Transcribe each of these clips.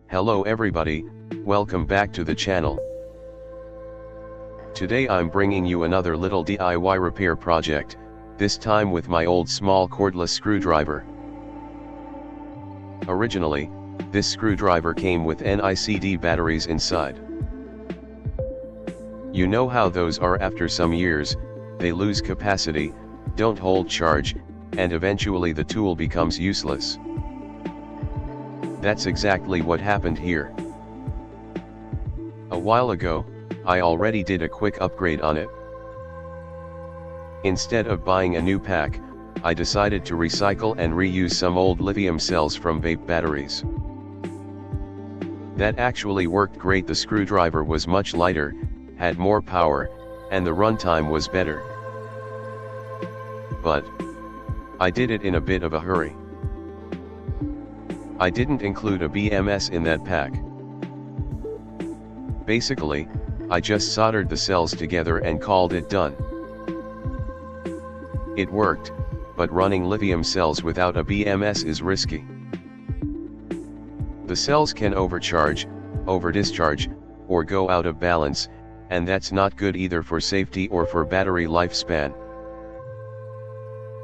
Hello everybody, welcome back to the channel. Today I'm bringing you another little DIY repair project, this time with my old small cordless screwdriver. Originally, this screwdriver came with NICD batteries inside. You know how those are after some years, they lose capacity, don't hold charge, and eventually the tool becomes useless. That's exactly what happened here. A while ago, I already did a quick upgrade on it. Instead of buying a new pack, I decided to recycle and reuse some old lithium cells from Vape batteries. That actually worked great. The screwdriver was much lighter, had more power, and the runtime was better. But I did it in a bit of a hurry. I didn't include a BMS in that pack. Basically, I just soldered the cells together and called it done. It worked, but running lithium cells without a BMS is risky. The cells can overcharge, over-discharge, or go out of balance, and that's not good either for safety or for battery lifespan.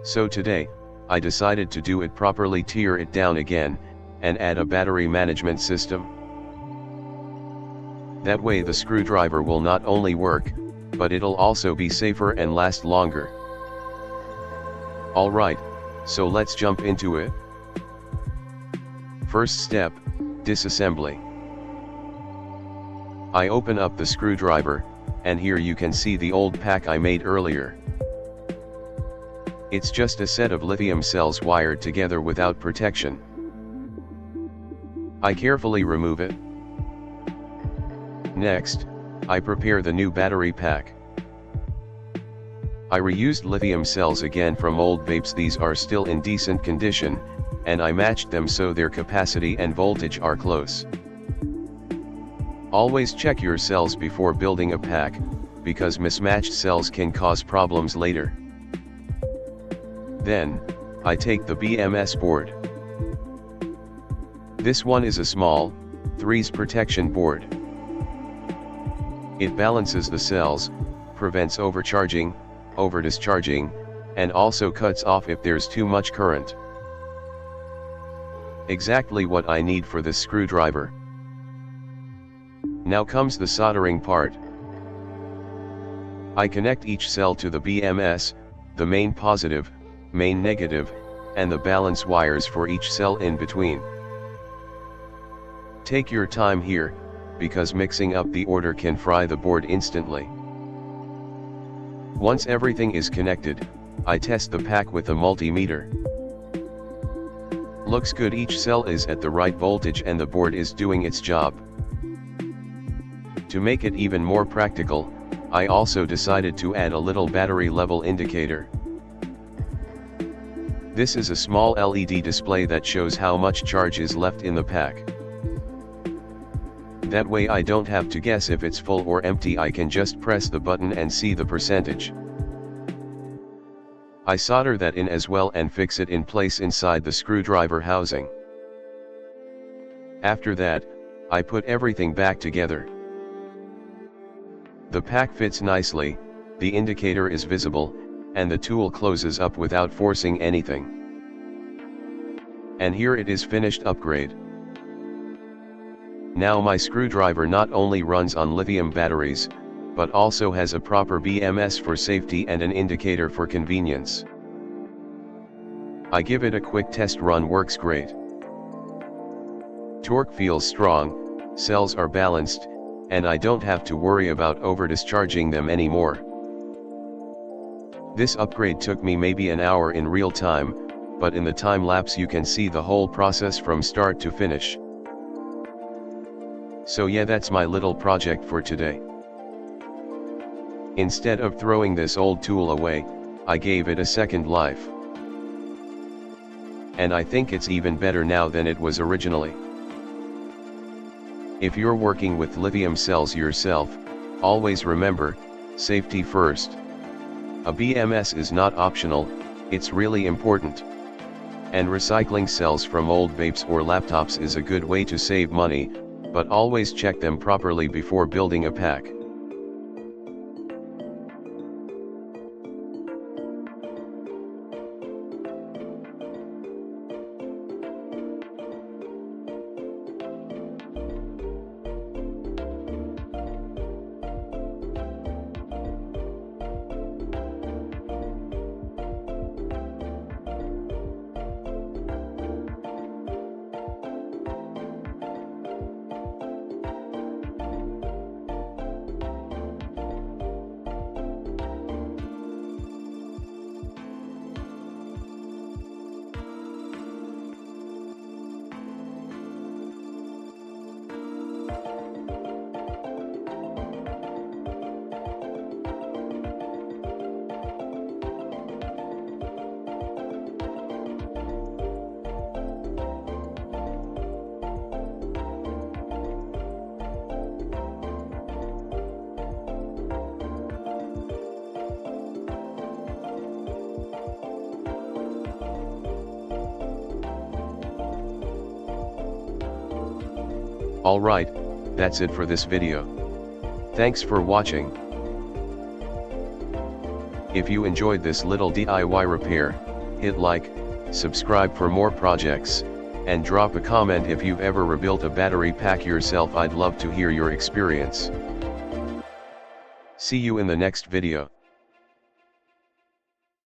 So today, I decided to do it properly, tear it down again, and add a battery management system. That way the screwdriver will not only work, but it'll also be safer and last longer. Alright, so let's jump into it. First step, disassembly. I open up the screwdriver, and here you can see the old pack I made earlier. It's just a set of lithium cells wired together without protection. I carefully remove it. Next, I prepare the new battery pack. I reused lithium cells again from old Vapes. These are still in decent condition, and I matched them so their capacity and voltage are close. Always check your cells before building a pack, because mismatched cells can cause problems later. Then, I take the BMS board. This one is a small, 3's protection board. It balances the cells, prevents overcharging, over-discharging, and also cuts off if there's too much current. Exactly what I need for this screwdriver. Now comes the soldering part. I connect each cell to the BMS, the main positive, main negative, and the balance wires for each cell in between. Take your time here, because mixing up the order can fry the board instantly. Once everything is connected, I test the pack with a multimeter. Looks good, each cell is at the right voltage and the board is doing its job. To make it even more practical, I also decided to add a little battery level indicator. This is a small LED display that shows how much charge is left in the pack. That way I don't have to guess if it's full or empty, I can just press the button and see the percentage. I solder that in as well and fix it in place inside the screwdriver housing. After that, I put everything back together. The pack fits nicely, the indicator is visible, and the tool closes up without forcing anything. And here it is, finished upgrade. Now my screwdriver not only runs on lithium batteries, but also has a proper BMS for safety and an indicator for convenience. I give it a quick test run, works great. Torque feels strong, cells are balanced, and I don't have to worry about over-discharging them anymore. This upgrade took me maybe an hour in real time, but in the time lapse you can see the whole process from start to finish. So yeah, that's my little project for today. Instead of throwing this old tool away, I gave it a second life. And I think it's even better now than it was originally. If you're working with lithium cells yourself, always remember, safety first. A BMS is not optional, it's really important. And recycling cells from old vapes or laptops is a good way to save money, but always check them properly before building a pack. Alright, that's it for this video. Thanks for watching. If you enjoyed this little DIY repair, hit like, subscribe for more projects, and drop a comment if you've ever rebuilt a battery pack yourself. I'd love to hear your experience. See you in the next video.